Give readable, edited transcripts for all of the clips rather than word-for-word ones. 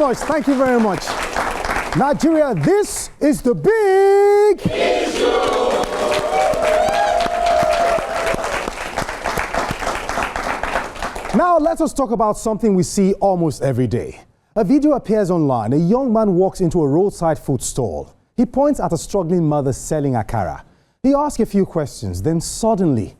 much. Thank you very much. Nigeria, this is the big issue. Now, let us talk about something we see almost every day. A video appears online. A young man walks into a roadside food stall. He points at a struggling mother selling akara. He asks a few questions. Then suddenly,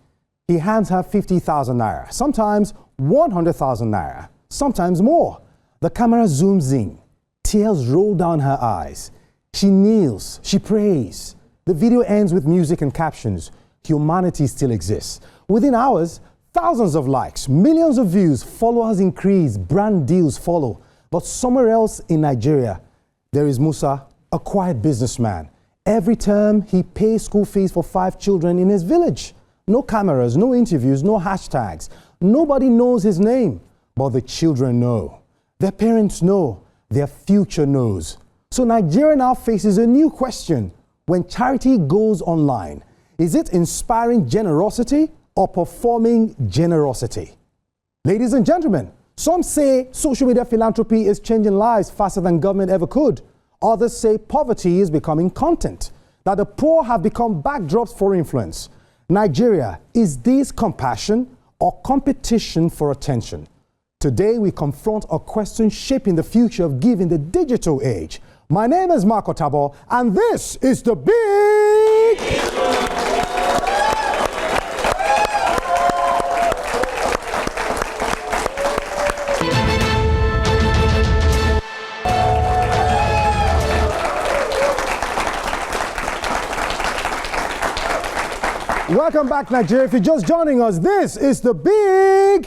he hands her 50,000 naira, sometimes 100,000 naira, sometimes more. The camera zooms in. Tears roll down her eyes. She kneels. She prays. The video ends with music and captions. Humanity still exists. Within hours, thousands of likes, millions of views, followers increase, brand deals follow. But somewhere else in Nigeria, there is Musa, a quiet businessman. Every term, he pays school fees for 5 children in his village. No cameras, no interviews, no hashtags. Nobody knows his name, but the children know. Their parents know. Their future knows. So Nigeria now faces a new question. When charity goes online, is it inspiring generosity or performing generosity? Ladies and gentlemen, some say social media philanthropy is changing lives faster than government ever could. Others say poverty is becoming content, that the poor have become backdrops for influence. Nigeria, is this compassion or competition for attention? Today, we confront a question shaping the future of giving the digital age. My name is Marco Tabo, and this is the Big Welcome back, Nigeria. If you're just joining us, this is the Big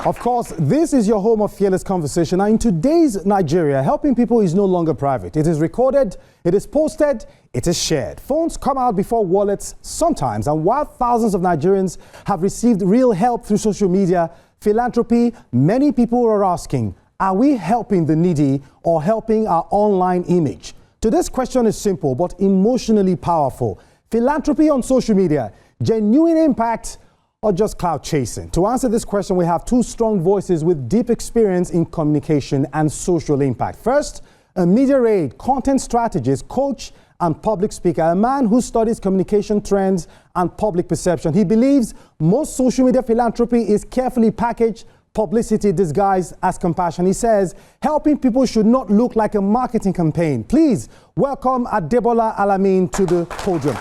Of course, this is your home of fearless conversation. Now, in today's Nigeria, helping people is no longer private. It is recorded, it is posted, it is shared. Phones come out before wallets sometimes, and while thousands of Nigerians have received real help through social media, philanthropy, many people are asking, are we helping the needy or helping our online image? Today's question is simple but emotionally powerful. Philanthropy on social media, genuine impact, or just clout chasing? To answer this question, we have 2 strong voices with deep experience in communication and social impact. First, a media aide, content strategist, coach, and public speaker, a man who studies communication trends and public perception. He believes most social media philanthropy is carefully packaged publicity disguised as compassion. He says helping people should not look like a marketing campaign. Please welcome Adebola Alamin to the podium.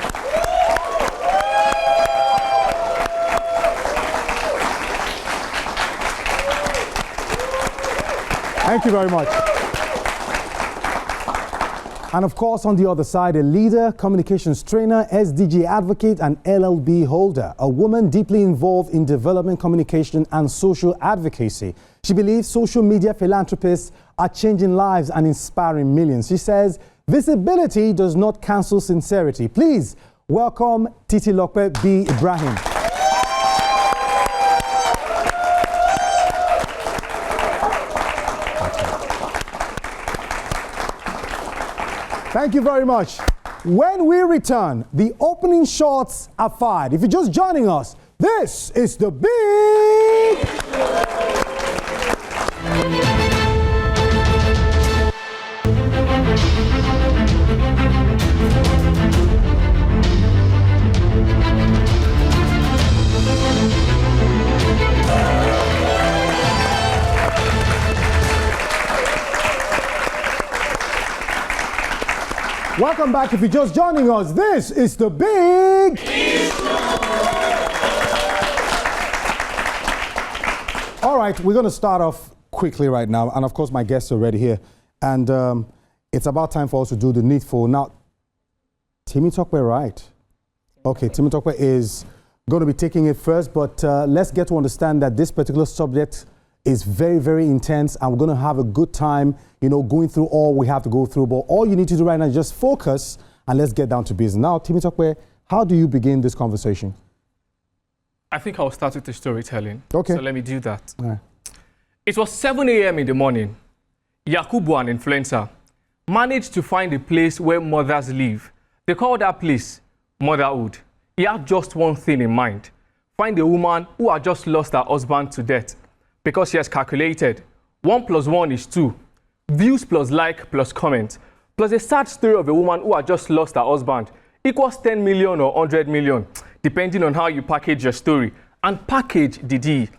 Thank you very much. And of course, on the other side, a leader, communications trainer, SDG advocate, and LLB holder, a woman deeply involved in development communication and social advocacy. She believes social media philanthropists are changing lives and inspiring millions. She says visibility does not cancel sincerity. Please welcome Titilope B. Ibrahim. Thank you very much. When we return, the opening shots are fired. If you're just joining us, this is the Big Welcome back. If you're just joining us, this is the Big All right, we're going to start off quickly right now. And of course, my guests are already here. And it's about time for us to do the needful. Now, Timmy Tokwe, right? Okay, Timmy Tokwe is going to be taking it first. But let's get to understand that this particular subject is very, very intense, and we're going to have a good time, you know, going through all we have to go through. But all you need to do right now is just focus, and let's get down to business. Now, Timmy Tokwe, how do you begin this conversation? I think I'll start with the storytelling. Okay. So let me do that. All right. It was 7 a.m. in the morning. Yakubu, an influencer, managed to find a place where mothers live. They call that place motherhood. He had just one thing in mind: find a woman who had just lost her husband to death because she has calculated 1 + 1 is 2, views plus like plus comment, plus a sad story of a woman who had just lost her husband equals 10 million or 100 million, depending on how you package your story. And package the D,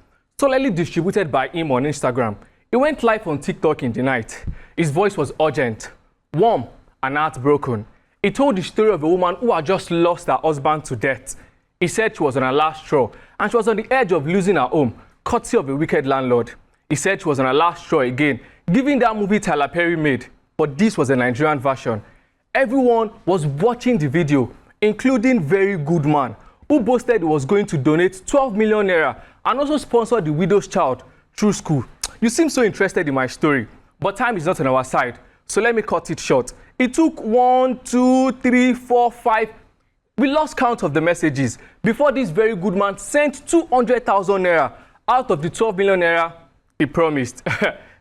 solely distributed by him on Instagram. He went live on TikTok in the night. His voice was urgent, warm, and heartbroken. He told the story of a woman who had just lost her husband to death. He said she was on her last straw, and she was on the edge of losing her home, courtesy of a wicked landlord. He said she was on her last straw again, giving that movie Tyler Perry made, but this was a Nigerian version. Everyone was watching the video, including Very Good Man, who boasted he was going to donate 12 million naira and also sponsor the widow's child through school. You seem so interested in my story, but time is not on our side, so let me cut it short. It took 1, 2, 3, 4, 5. We lost count of the messages before this Very Good Man sent 200,000 naira out of the 12 million naira he promised.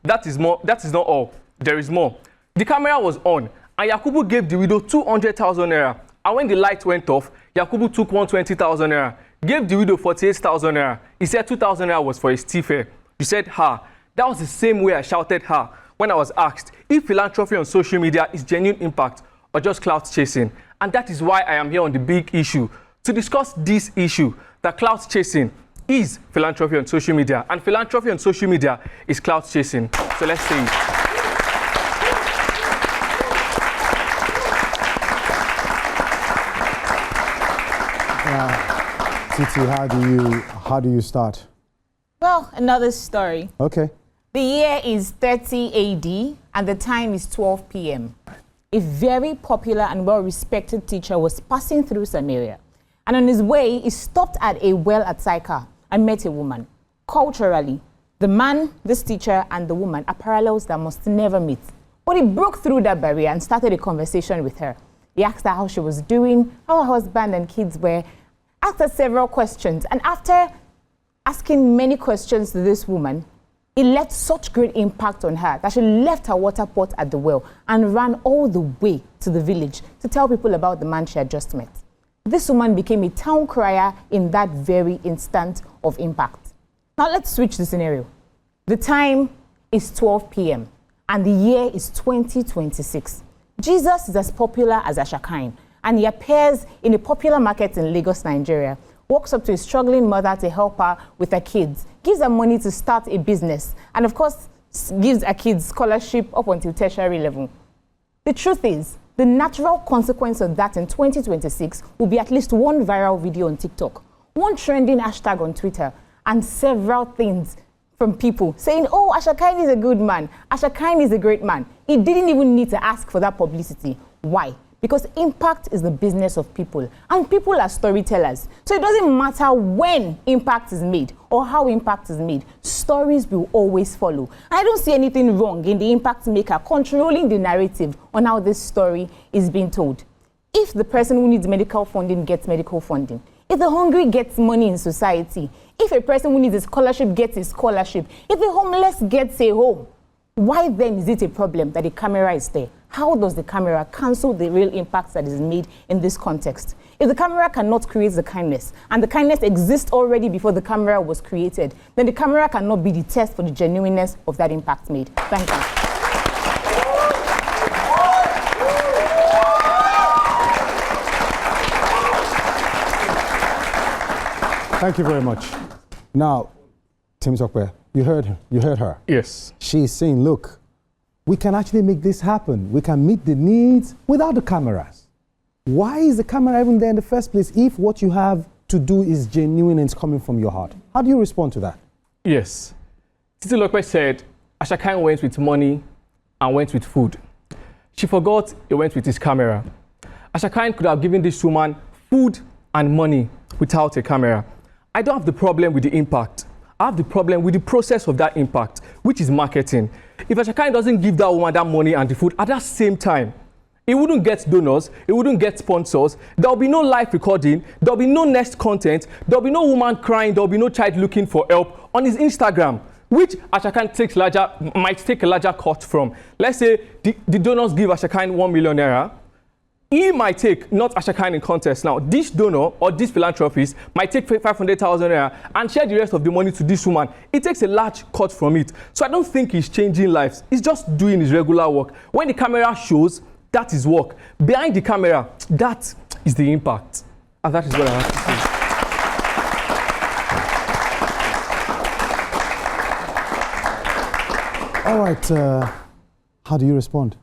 That is not all. There is more. The camera was on, and Yakubu gave the widow 200,000 naira. And when the light went off, Yakubu took 120,000 naira, gave the widow 48,000 naira. He said 2,000 naira was for his tea fare. You said ha. That was the same way I shouted ha when I was asked if philanthropy on social media is genuine impact or just clout chasing. And that is why I am here on the big issue to discuss this issue, that clout chasing is philanthropy on social media, and philanthropy on social media is clout chasing. So let's see it. Titi, how do you start? Well, another story. Okay. The year is 30 AD and the time is 12 p.m. A very popular and well-respected teacher was passing through Samaria, and on his way, he stopped at a well at Sychar and met a woman. Culturally, the man, this teacher, and the woman are parallels that must never meet. But he broke through that barrier and started a conversation with her. He asked her how she was doing, how her husband and kids were, asked her several questions, and after asking many questions to this woman, it left such great impact on her that she left her water pot at the well and ran all the way to the village to tell people about the man she had just met. This woman became a town crier in that very instant of impact. Now let's switch the scenario. The time is 12 p.m. and the year is 2026. Jesus is as popular as Ashakain, and he appears in a popular market in Lagos, Nigeria, walks up to a struggling mother to help her with her kids, gives her money to start a business, and of course, gives her kids scholarship up until tertiary level. The truth is, the natural consequence of that in 2026 will be at least one viral video on TikTok, one trending hashtag on Twitter, and several things from people saying, oh, Ashakain is a good man, Ashakain is a great man. He didn't even need to ask for that publicity. Why? Because impact is the business of people, and people are storytellers. So it doesn't matter when impact is made or how impact is made, stories will always follow. I don't see anything wrong in the impact maker controlling the narrative on how this story is being told. If the person who needs medical funding gets medical funding, if the hungry gets money in society, if a person who needs a scholarship gets a scholarship, if the homeless gets a home, why then is it a problem that the camera is there? How does the camera cancel the real impact that is made in this context? If the camera cannot create the kindness, and the kindness exists already before the camera was created, then the camera cannot be the test for the genuineness of that impact made. Thank you. Thank you very much. Now, Tim Sokwe, you heard her. Yes. She's saying, look, we can actually make this happen. We can meet the needs without the cameras. Why is the camera even there in the first place if what you have to do is genuine and it's coming from your heart? How do you respond to that? Yes. Titi Lokwe said, Ashakain went with money and went with food. She forgot he went with his camera. Ashakain could have given this woman food and money without a camera. I don't have the problem with the impact. I have the problem with the process of that impact, which is marketing. If Ashakain doesn't give that woman that money and the food at that same time, he wouldn't get donors, he wouldn't get sponsors, there'll be no live recording, there'll be no next content, there'll be no woman crying, there'll be no child looking for help on his Instagram, which Ashakain might take a larger cut from. Let's say the donors give Ashakain 1 million naira, He might take, not Ashakine in contest now, this donor or this philanthropist might take 500,000 naira and share the rest of the money to this woman. It takes a large cut from it. So I don't think he's changing lives. He's just doing his regular work. When the camera shows, that is work. Behind the camera, that is the impact. And that is what I have to say. All right, how do you respond?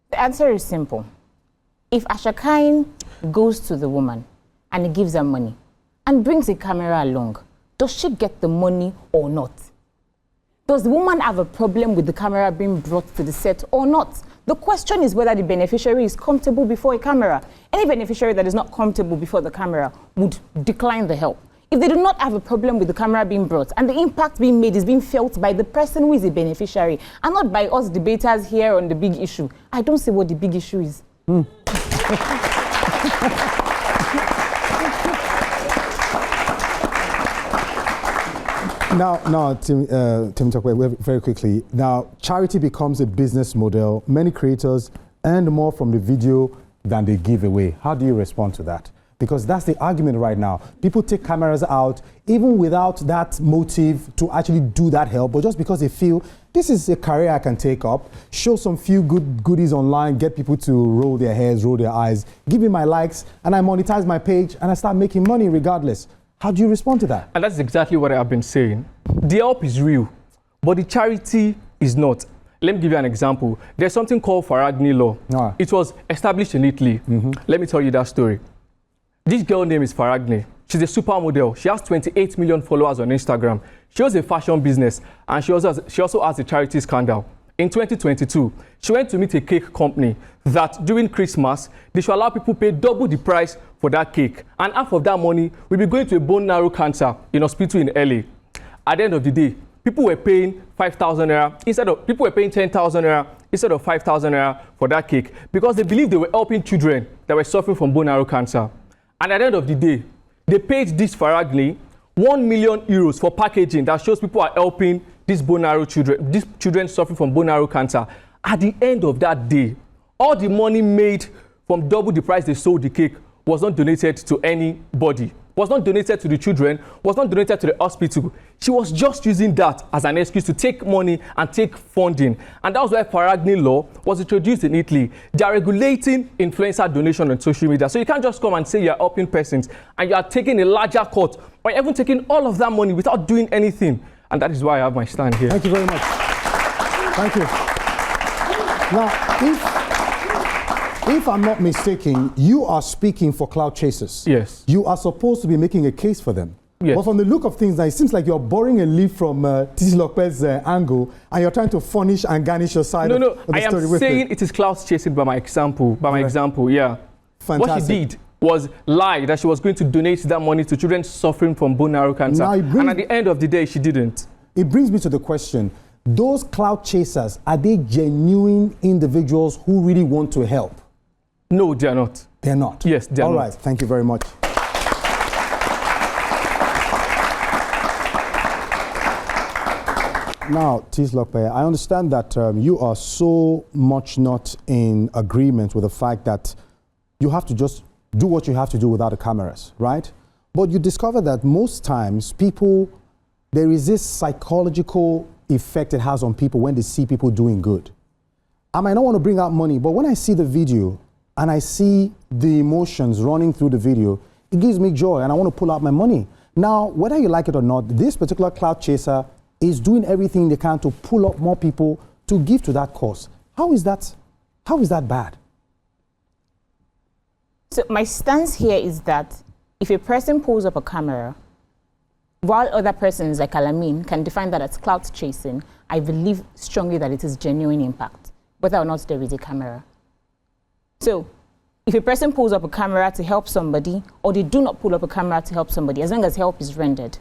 The answer is simple. If Ashakine goes to the woman and he gives her money and brings a camera along, does she get the money or not? Does the woman have a problem with the camera being brought to the set or not? The question is whether the beneficiary is comfortable before a camera. Any beneficiary that is not comfortable before the camera would decline the help. If they do not have a problem with the camera being brought and the impact being made is being felt by the person who is a beneficiary and not by us debaters here on the big issue, I don't see what the big issue is. Now, Tim Tokwe, very quickly. Now, charity becomes a business model. Many creators earn more from the video than they give away. How do you respond to that? Because that's the argument right now. People take cameras out even without that motive to actually do that help, but just because they feel this is a career I can take up, show some few good goodies online, get people to roll their heads, roll their eyes, give me my likes, and I monetize my page and I start making money regardless. How do you respond to that? And that's exactly what I have been saying. The help is real, but the charity is not. Let me give you an example. There's something called Faragni law. It was established in Italy. Let me tell you that story. This girl name is Faragni. She's a supermodel. She has 28 million followers on Instagram. She has a fashion business, and she also has a charity scandal. In 2022, she went to meet a cake company that during Christmas, they should allow people pay double the price for that cake. And half of that money will be going to a bone marrow cancer in hospital in LA. At the end of the day, people were paying 5,000 naira people were paying 10,000 naira instead of 5,000 naira for that cake because they believed they were helping children that were suffering from bone marrow cancer. And at the end of the day, they paid this Faragni 1 million euros for packaging that shows people are helping these children suffering from bone marrow cancer. At the end of that day, all the money made from double the price they sold the cake was not donated to anybody, was not donated to the children, was not donated to the hospital. She was just using that as an excuse to take money and take funding. And that was why Faragni law was introduced in Italy. They are regulating influencer donation on social media. So you can't just come and say you're helping persons and you are taking a larger cut or even taking all of that money without doing anything. And that is why I have my stand here. Thank you very much. Thank you. Now, if I'm not mistaken, you are speaking for clout chasers. Yes. You are supposed to be making a case for them. Yes. But from the look of things, now it seems like you're borrowing a leaf from Titi Lokpe's angle, and you're trying to furnish and garnish your side of the story. I am saying it is clout chasing by my example. Yeah. Fantastic. What she did was lie that she was going to donate that money to children suffering from bone marrow cancer. And at the end of the day, she didn't. It brings me to the question. Those clout chasers, are they genuine individuals who really want to help? No, they are not. They're not? Yes, they are not. not. All right, thank you very much. Now, Tis Lokpe, I understand that you are so much not in agreement with the fact that you have to just do what you have to do without the cameras, right? But you discover that most times people, there is this psychological effect it has on people when they see people doing good. I might not want to bring out money, but when I see the video and I see the emotions running through the video, it gives me joy and I want to pull out my money. Now, whether you like it or not, this particular clout chaser is doing everything they can to pull up more people to give to that cause. How is that bad? So my stance here is that if a person pulls up a camera, while other persons like Alamin can define that as clout chasing, I believe strongly that it is genuine impact, whether or not there is a camera. So if a person pulls up a camera to help somebody, or they do not pull up a camera to help somebody, as long as help is rendered,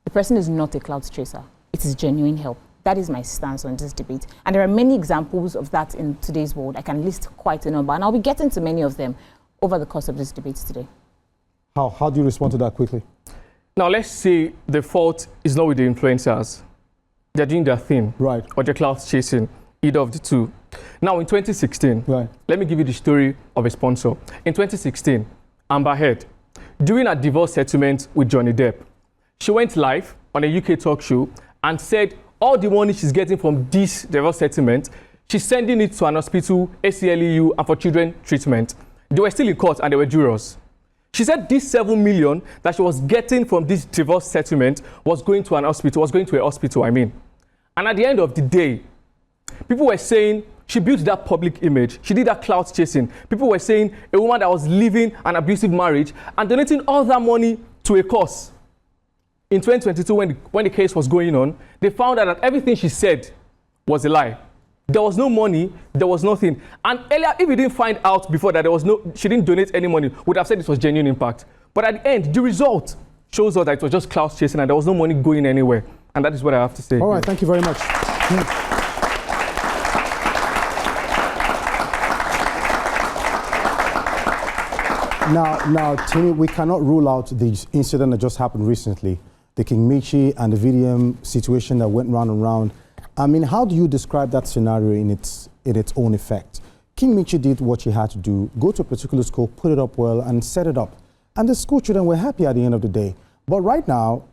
the person is not a clout chaser. It is genuine help. That is my stance on this debate. And there are many examples of that in today's world. I can list quite a number, and I'll be getting to many of them over the course of this debate today. How do you respond to that quickly? Now, let's say the fault is not with the influencers. They're doing their thing. Right. Or they're clout chasing, either of the two. Now, in 2016, let me give you the story of a sponsor. In 2016, Amber Heard, during a divorce settlement with Johnny Depp, she went live on a UK talk show and said all the money she's getting from this divorce settlement, she's sending it to an hospital, ACLU, and for children treatment. They were still in court and they were jurors. She said this 7 million that she was getting from this divorce settlement was going to a hospital, I mean. And at the end of the day, people were saying she built that public image. She did that clout chasing. People were saying a woman that was living an abusive marriage and donating all that money to a cause. In 2022, when the case was going on, they found out that everything she said was a lie. There was no money, there was nothing. And earlier, if we didn't find out before that she didn't donate any money, we would have said it was genuine impact. But at the end, the result shows us that it was just clout chasing and there was no money going anywhere. And that is what I have to say. All right, thank you very much. Now, Tini, we cannot rule out the incident that just happened recently, the King Michi and the VDM situation that went round and round. I mean, how do you describe that scenario in its own effect? King Michi did what she had to do, go to a particular school, put it up well, and set it up. And the school children were happy at the end of the day. But right now,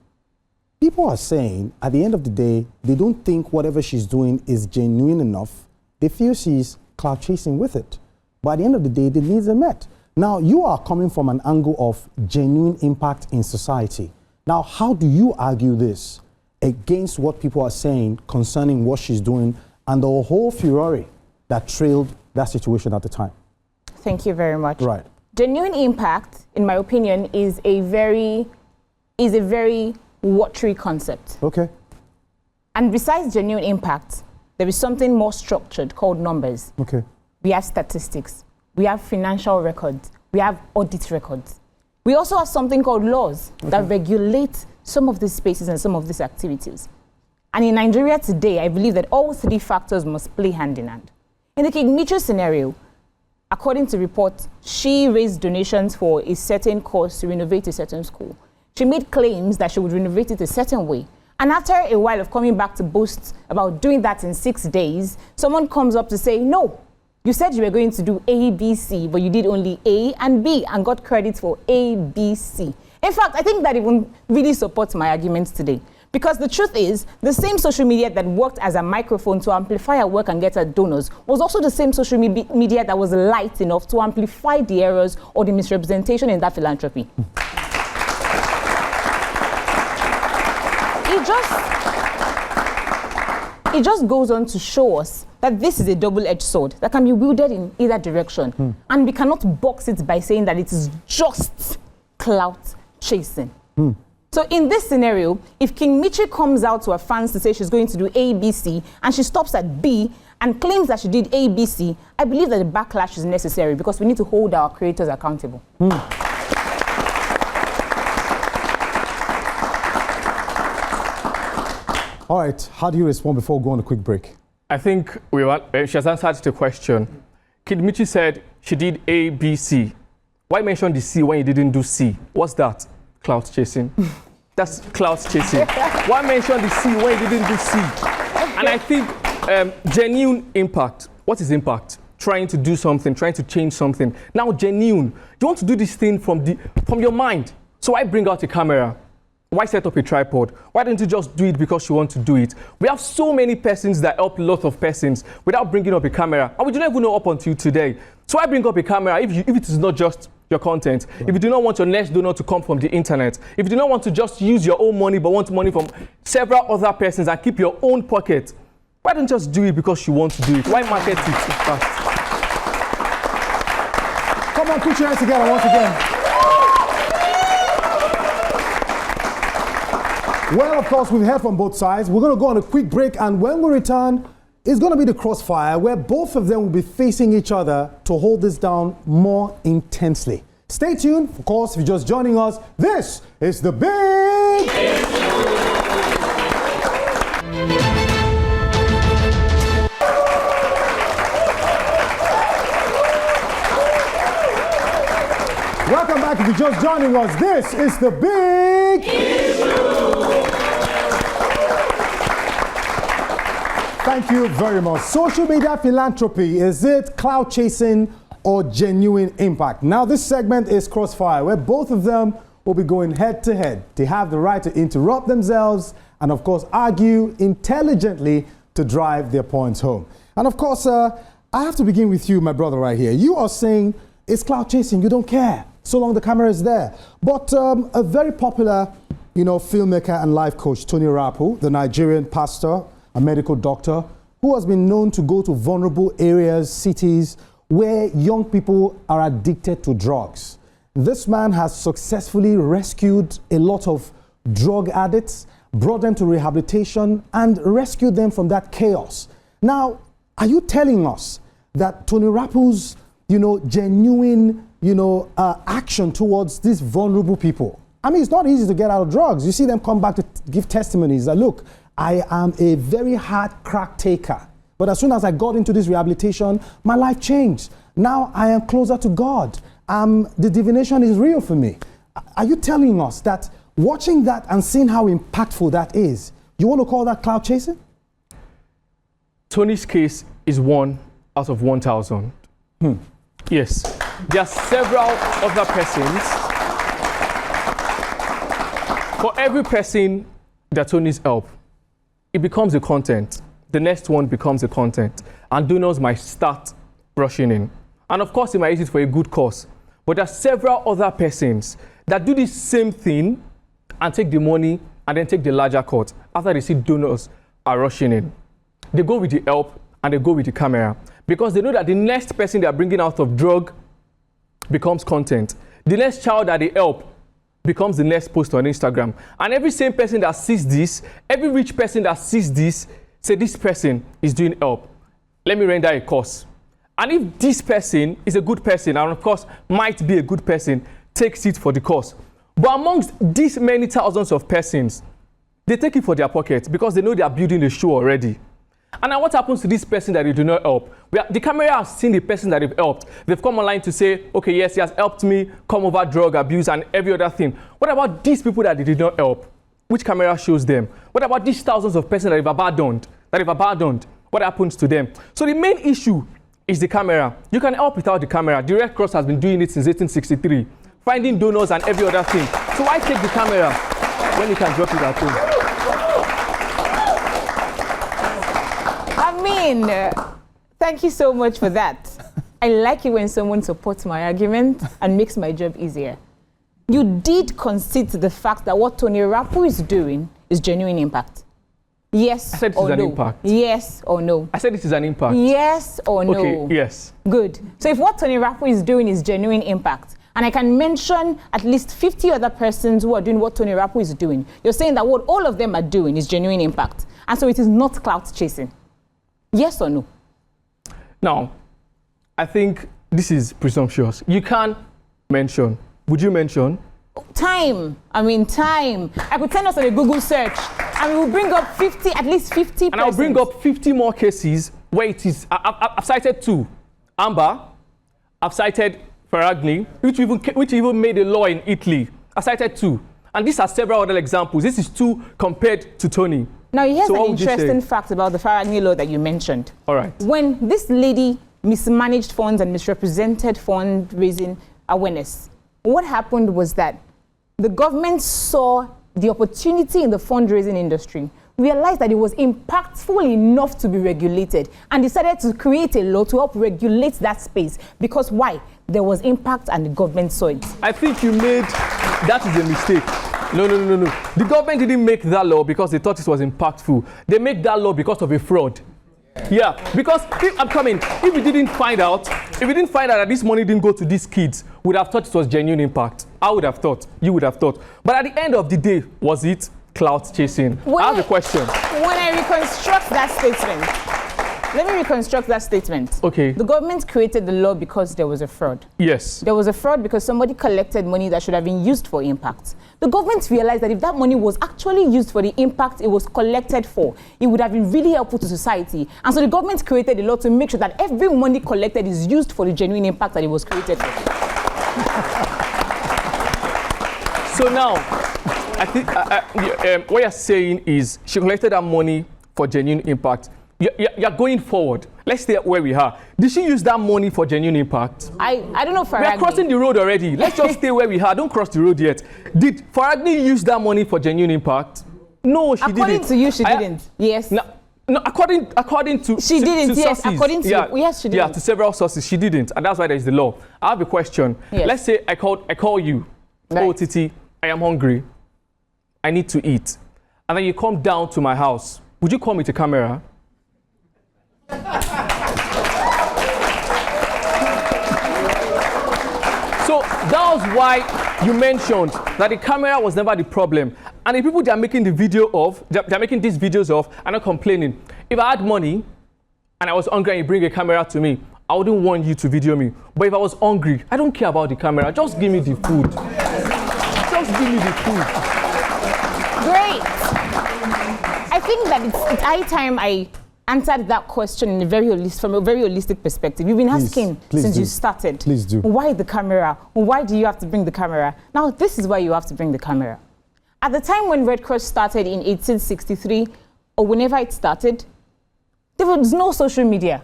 people are saying, at the end of the day, they don't think whatever she's doing is genuine enough. They feel she's clout chasing with it. But at the end of the day, the needs are met. Now, you are coming from an angle of genuine impact in society. Now, how do you argue this against what people are saying concerning what she's doing and the whole furore that trailed that situation at the time? Thank you very much. Right. Genuine impact, in my opinion, is a very watery concept. Okay. And besides genuine impact, there is something more structured called numbers. Okay. We have statistics. We have financial records. We have audit records. We also have something called laws that regulate some of these spaces and some of these activities. And in Nigeria today, I believe that all three factors must play hand in hand. In the King Michi scenario, according to reports, she raised donations for a certain cause to renovate a certain school. She made claims that she would renovate it a certain way. And after a while of coming back to boast about doing that in 6 days, someone comes up to say, no, you said you were going to do A, B, C, but you did only A and B and got credit for A, B, C. In fact, I think that even really supports my arguments today. Because the truth is, the same social media that worked as a microphone to amplify our work and get our donors was also the same social media that was light enough to amplify the errors or the misrepresentation in that philanthropy. It just goes on to show us that this is a double-edged sword that can be wielded in either direction. And we cannot box it by saying that it is just clout chasing. So in this scenario, if King Michi comes out to her fans to say she's going to do A, B, C, and she stops at B and claims that she did A, B, C, I believe that the backlash is necessary because we need to hold our creators accountable. All right, how do you respond before we go on a quick break? I think she has answered the question. King Michi said she did A, B, C. Why mention the C when you didn't do C? What's that? Clout chasing. That's clout chasing. Why mention the C when you didn't do C? And I think genuine impact. What is impact? Trying to do something, trying to change something. Now genuine. You want to do this thing from your mind. So why bring out a camera? Why set up a tripod? Why don't you just do it because you want to do it? We have so many persons that help a lot of persons without bringing up a camera. And we don't even know up until today. So why bring up a camera if it is not just your content? If you do not want your next donor to come from the internet, if you do not want to just use your own money but want money from several other persons and keep your own pocket, why don't you just do it because you want to do it? Why market it fast? Come on, put your hands together once again. Well, of course, we've heard from both sides. We're going to go on a quick break, and when we return, it's going to be the crossfire where both of them will be facing each other to hold this down more intensely. Stay tuned. Of course, if you're just joining us, this is the Big Issue. Welcome back. If you're just joining us, this is the Big Issue. Thank you very much. Social media philanthropy, is it clout chasing or genuine impact? Now this segment is Crossfire, where both of them will be going head to head. They have the right to interrupt themselves and of course argue intelligently to drive their points home. And of course, I have to begin with you, my brother right here. You are saying it's clout chasing, you don't care, so long the camera is there. But a very popular, filmmaker and life coach, Tony Rapu, the Nigerian pastor, a medical doctor, who has been known to go to vulnerable areas, cities, where young people are addicted to drugs. This man has successfully rescued a lot of drug addicts, brought them to rehabilitation, and rescued them from that chaos. Now, are you telling us that Tony Rapu's, genuine, action towards these vulnerable people? I mean, it's not easy to get out of drugs. You see them come back to give testimonies that, look, I am a very hard crack taker. But as soon as I got into this rehabilitation, my life changed. Now I am closer to God. The divination is real for me. Are you telling us that watching that and seeing how impactful that is, you want to call that clout chasing? Tony's case is 1 out of 1,000. Yes. There are several other persons. For every person that Tony's helped, it becomes a content. The next one becomes a content. And donors might start rushing in. And of course, it might use it for a good cause. But there are several other persons that do the same thing and take the money and then take the larger cut after they see donors are rushing in. They go with the help and they go with the camera because they know that the next person they are bringing out of drug becomes content. The next child that they help becomes the next post on Instagram. And every same person that sees this, every rich person that sees this, say this person is doing help. Let me render a course. And if this person is a good person, and of course might be a good person, takes it for the cause. But amongst these many thousands of persons, they take it for their pocket because they know they are building a show already. And now what happens to this person that they do not help? The camera has seen the person that they've helped. They've come online to say, okay, yes, he has helped me come over drug abuse and every other thing. What about these people that they did not help? Which camera shows them? What about these thousands of persons that they've abandoned? What happens to them? So the main issue is the camera. You can help without the camera. The Red Cross has been doing it since 1863, finding donors and every other thing. So why take the camera when you can drop it at home? Thank you so much for that. I like it when someone supports my argument and makes my job easier. You did concede to the fact that what Tony Rapu is doing is genuine impact. Yes I said this or is an no? impact. Yes or no? I said this is an impact. Yes or no? Okay, yes. Good. So if what Tony Rapu is doing is genuine impact, and I can mention at least 50 other persons who are doing what Tony Rapu is doing, you're saying that what all of them are doing is genuine impact. And so it is not clout chasing. Yes or no? Now, I think this is presumptuous. You can mention. Would you mention? Time. Time. I could send us on a Google search and we will bring up at least 50 persons. And I'll bring up 50 more cases where it is. I've cited 2. Amber. I've cited Ferragni, which even made a law in Italy. I cited 2. And these are several other examples. This is 2 compared to Tony. Now, here's an interesting fact about the Ferragni law that you mentioned. All right. When this lady mismanaged funds and misrepresented fundraising awareness, what happened was that the government saw the opportunity in the fundraising industry, realized that it was impactful enough to be regulated, and decided to create a law to help regulate that space. Because why? There was impact and the government saw it. I think that is a mistake. No. The government didn't make that law because they thought it was impactful. They made that law because of a fraud. Yeah, because if we didn't find out that this money didn't go to these kids, we would have thought it was genuine impact. I would have thought, you would have thought. But at the end of the day, was it clout chasing? I have a question. When I reconstruct that statement, let me reconstruct that statement. Okay. The government created the law because there was a fraud. Yes. There was a fraud because somebody collected money that should have been used for impact. The government realized that if that money was actually used for the impact it was collected for, it would have been really helpful to society. And so the government created a law to make sure that every money collected is used for the genuine impact that it was created for. So now, I think what you're saying is she collected that money for genuine impact. You're going forwad. Let's stay where we are. Did she use that money for genuine impact? I don't know, Faragni. We're crossing the road already. Let's just stay where we are. Don't cross the road yet. Did Faragni use that money for genuine impact? No, she didn't. According to you, she didn't. Yes. No, according to she didn't. To yes, sources. according to yes, she didn't. Yeah, to several sources, she didn't, and that's why there is the law. I have a question. Yes. Let's say I call you. Right. Oh, Titi, I am hungry. I need to eat, and then you come down to my house. Would you call me to camera? So that was why you mentioned that the camera was never the problem. And the people they are making the video of, they're making these videos of, are not complaining. If I had money and I was hungry and you bring a camera to me, I wouldn't want you to video me. But if I was hungry, I don't care about the camera. Just give me the food. Just give me the food. Great. I think that it's high time I answered that question in from a very holistic perspective. You've been asking since you started. Please do. Why the camera? Why do you have to bring the camera? Now, this is why you have to bring the camera. At the time when Red Cross started in 1863, or whenever it started, there was no social media.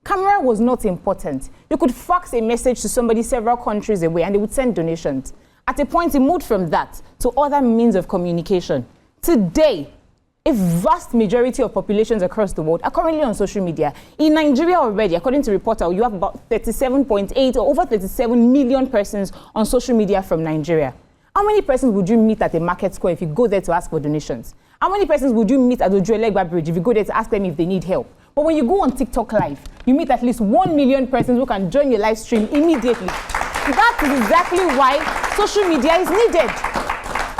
Camera was not important. You could fax a message to somebody several countries away and they would send donations. At a point, it moved from that to other means of communication. Today, a vast majority of populations across the world are currently on social media. In Nigeria already, according to Reporter, you have about 37.8 or over 37 million persons on social media from Nigeria. How many persons would you meet at a market square if you go there to ask for donations? How many persons would you meet at the Ojuelegba Bridge if you go there to ask them if they need help? But when you go on TikTok Live, you meet at least 1 million persons who can join your live stream immediately. That is exactly why social media is needed.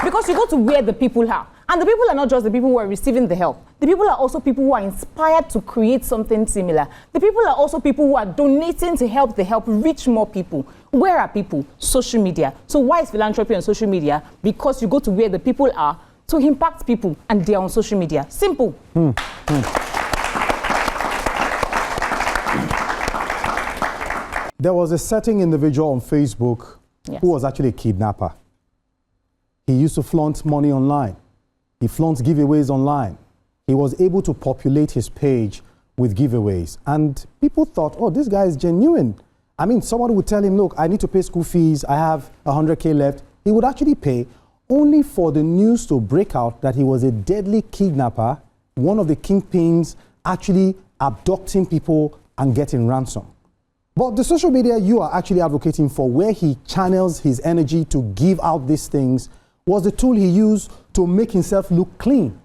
Because you go to where the people are. And the people are not just the people who are receiving the help. The people are also people who are inspired to create something similar. The people are also people who are donating to help the help reach more people. Where are people? Social media. So why is philanthropy on social media? Because you go to where the people are to impact people and they are on social media. Simple. There was a certain individual on Facebook who was actually a kidnapper. He used to flaunt money online. He flaunts giveaways online. He was able to populate his page with giveaways. And people thought, oh, this guy is genuine. I mean, someone would tell him, look, I need to pay school fees. I have 100K left. He would actually pay, only for the news to break out that he was a deadly kidnapper, one of the kingpins actually abducting people and getting ransom. But the social media you are actually advocating for, where he channels his energy to give out these things, was the tool he used to make himself look clean.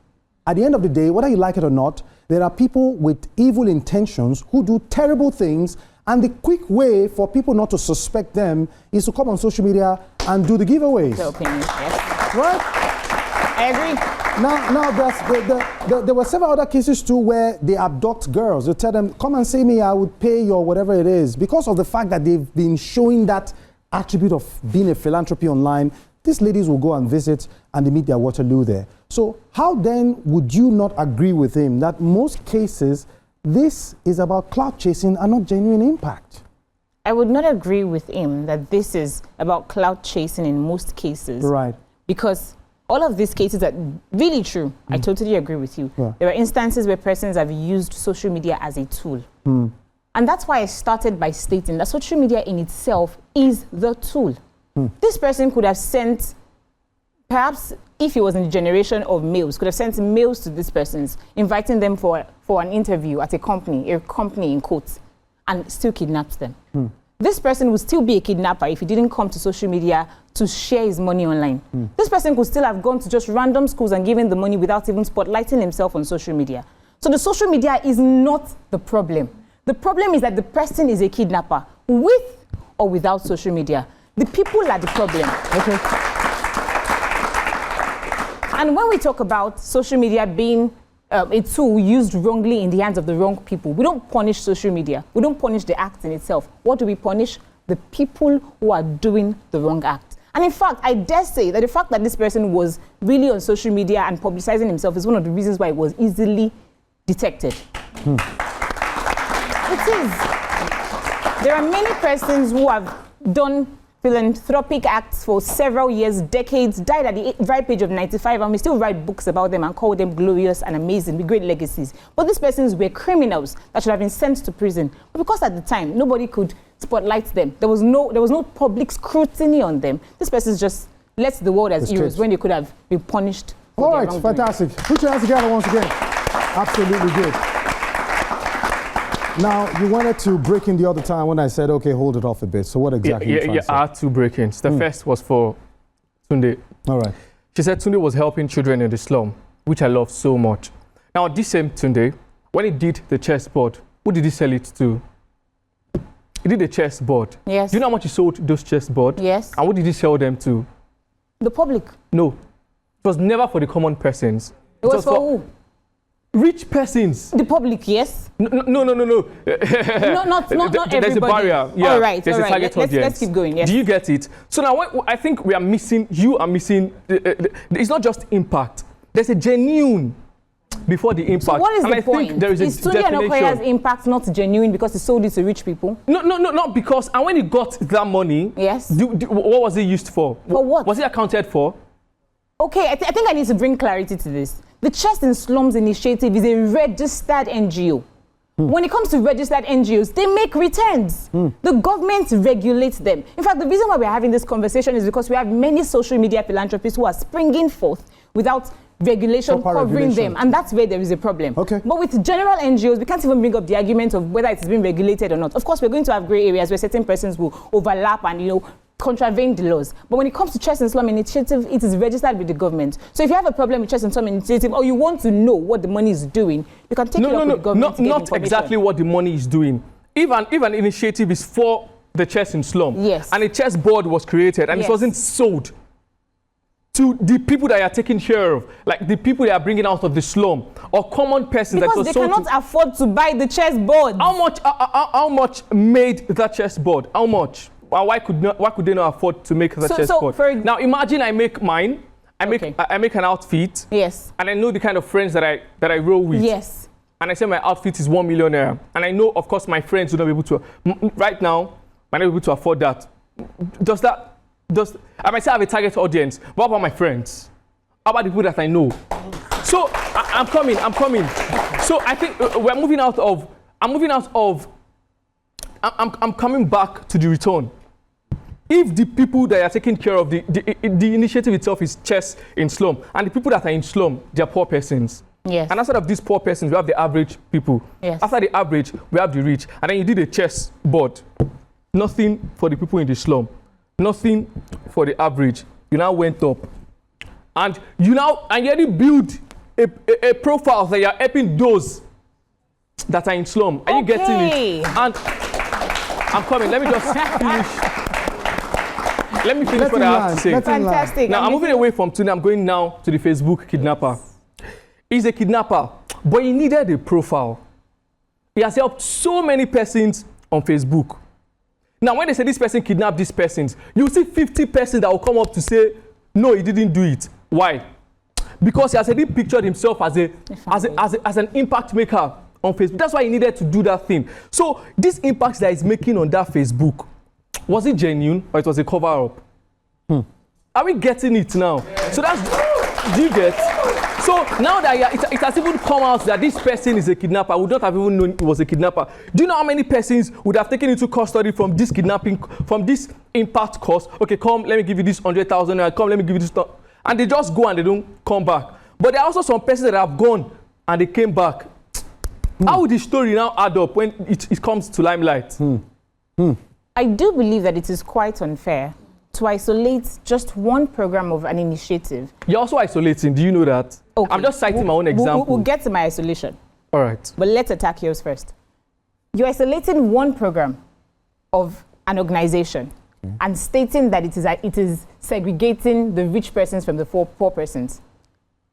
At the end of the day, whether you like it or not, there are people with evil intentions who do terrible things, and the quick way for people not to suspect them is to come on social media and do the giveaways. Your opinion, yes. Right? I agree. Now there were several other cases too where they abduct girls. They tell them, come and see me, I would pay you or whatever it is. Because of the fact that they've been showing that attribute of being a philanthropy online, these ladies will go and visit and they meet their Waterloo there. So how then would you not agree with him that most cases, this is about clout chasing and not genuine impact? I would not agree with him that this is about clout chasing in most cases. Right. Because all of these cases are really true. I totally agree with you. Yeah. There are instances where persons have used social media as a tool. And that's why I started by stating that social media in itself is the tool. This person could have sent, perhaps if he was in the generation of mails, could have sent mails to these persons, inviting them for an interview at a company in quotes, and still kidnaps them. This person would still be a kidnapper if he didn't come to social media to share his money online. This person could still have gone to just random schools and given the money without even spotlighting himself on social media. So the social media is not the problem. The problem is that the person is a kidnapper with or without social media. The people are the problem. Okay. And when we talk about social media being a tool used wrongly in the hands of the wrong people, we don't punish social media. We don't punish the act in itself. What do we punish? The people who are doing the wrong act. And in fact, I dare say that the fact that this person was really on social media and publicizing himself is one of the reasons why it was easily detected. It is. There are many persons who have done philanthropic acts for several years, decades, died at the ripe age of 95, and we still write books about them and call them glorious and amazing, with great legacies. But these persons were criminals that should have been sent to prison. But because at the time, nobody could spotlight them, there was no public scrutiny on them. These persons just left the world as heroes when they could have been punished. All right, fantastic. Put your hands together once again. Absolutely good. Now, you wanted to break in the other time when I said, okay, hold it off a bit. So what exactly are you trying to say? I had 2 break-ins. The first was for Tunde. All right. She said Tunde was helping children in the slum, which I love so much. Now, this same Tunde, when he did the chessboard, who did he sell it to? He did the chessboard. Yes. Do you know how much he sold those chessboards? Yes. And what did he sell them to? The public. No. It was never for the common persons. It was for who? Rich persons. The public, yes. No. Not everybody. There's a barrier. Yeah. All right, There's a target audience. Let's keep going. Yes. Do you get it? So now, I think we are missing. You are missing. It's not just impact. There's a genuine before the impact. So what is and the I point? Think there is Tunde Okoya's impact not genuine because he sold it to rich people? No, not because. And when he got that money, yes. What was it used for? For what? Was it accounted for? Okay, I think I need to bring clarity to this. The Chest in Slums Initiative is a registered NGO. When it comes to registered NGOs, they make returns. The government regulates them. In fact, the reason why we're having this conversation is because we have many social media philanthropists who are springing forth without regulation covering them, and that's where there is a problem. Okay. But with general NGOs, we can't even bring up the argument of whether it's been regulated or not. Of course, we're going to have grey areas where certain persons will overlap and, contravene the laws. But when it comes to Chest and Slum Initiative, it is registered with the government. So if you have a problem with Chest and Slum Initiative, or you want to know what the money is doing, you can take it up with the government. Not exactly what the money is doing. Even initiative is for the Chest in Slum. Yes. And a chess board was created, and it wasn't sold to the people that are taking care of, like the people that are bringing out of the slum, or common persons. Because they cannot afford to buy the chess board. How much made that chess board? How much? Why could they not afford to make that chess board? Now imagine I make mine. I make an outfit. Yes. And I know the kind of friends that I roll with. Yes. And I say my outfit is 1 million naira. And I know, of course, my friends will not be able to. Right now, might not be able to afford that. I might say I have a target audience. What about my friends? How about the people that I know? So I'm coming. So I think we're moving out of. I'm coming back to the return. If the people that are taking care of the initiative itself is Chess in Slum, and the people that are in slum, they are poor persons. Yes. And outside of these poor persons, we have the average people. Yes. After the average, we have the rich. And then you did a chess board. Nothing for the people in the slum. Nothing for the average. You now went up. And you already build a profile that you're helping those that are in slum. Are you getting it? And I'm coming. Let me just finish. Let me finish what I have to say. Fantastic. Now, I'm moving away from Tunde. I'm going now to the Facebook kidnapper. He's a kidnapper, but he needed a profile. He has helped so many persons on Facebook. Now, when they say this person kidnapped these persons, you see 50 persons that will come up to say, no, he didn't do it. Why? Because he has already pictured himself as an impact maker on Facebook. That's why he needed to do that thing. So this impact that he's making on that Facebook, was it genuine or it was a cover-up? Are we getting it now? Yeah. So that's, do you get? So now that it has even come out that this person is a kidnapper, I would not have even known it was a kidnapper. Do you know how many persons would have taken into custody from this kidnapping, from this impact cost? Okay, come, let me give you this 100,000, come, let me give you this, and they just go and they don't come back. But there are also some persons that have gone and they came back. How would the story now add up when it comes to limelight? I do believe that it is quite unfair to isolate just one program of an initiative. You're also isolating. Do you know that? Okay. I'm just citing my own example. We'll get to my isolation. All right. But let's attack yours first. You're isolating one program of an organization and stating that it is segregating the rich persons from the poor persons.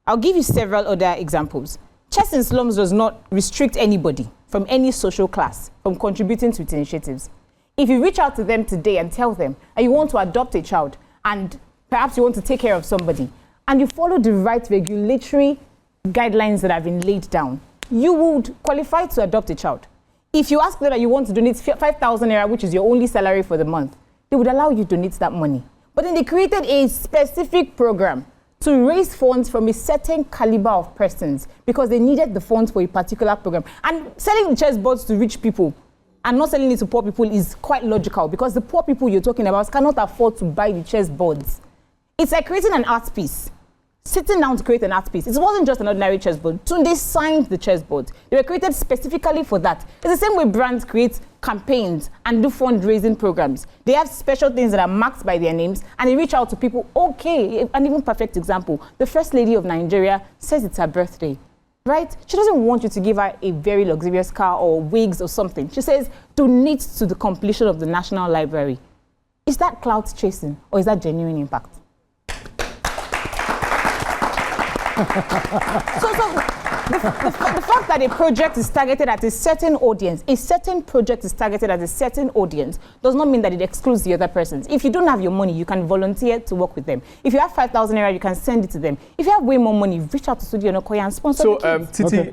I'll give you several other examples. Chess in Slums does not restrict anybody from any social class from contributing to its initiatives. If you reach out to them today and tell them that you want to adopt a child and perhaps you want to take care of somebody and you follow the right regulatory guidelines that have been laid down, you would qualify to adopt a child. If you ask them that you want to donate 5,000 naira, which is your only salary for the month, they would allow you to donate that money. But then they created a specific program to raise funds from a certain caliber of persons because they needed the funds for a particular program. And selling the chessboards to rich people and not selling it to poor people is quite logical because the poor people you're talking about cannot afford to buy the chessboards. It's like creating an art piece. Sitting down to create an art piece. It wasn't just an ordinary chessboard. Tunde signed the chessboard. They were created specifically for that. It's the same way brands create campaigns and do fundraising programs. They have special things that are marked by their names and they reach out to people. Okay, an even perfect example. The First Lady of Nigeria says it's her birthday, right? She doesn't want you to give her a very luxurious car or wigs or something. She says donate to the completion of the National Library. Is that clout chasing or is that genuine impact? So the fact that a project is targeted at a certain audience, does not mean that it excludes the other persons. If you don't have your money, you can volunteer to work with them. If you have 5,000 naira, you can send it to them. If you have way more money, reach out to Studio Nokoya and sponsor the kids. Titi,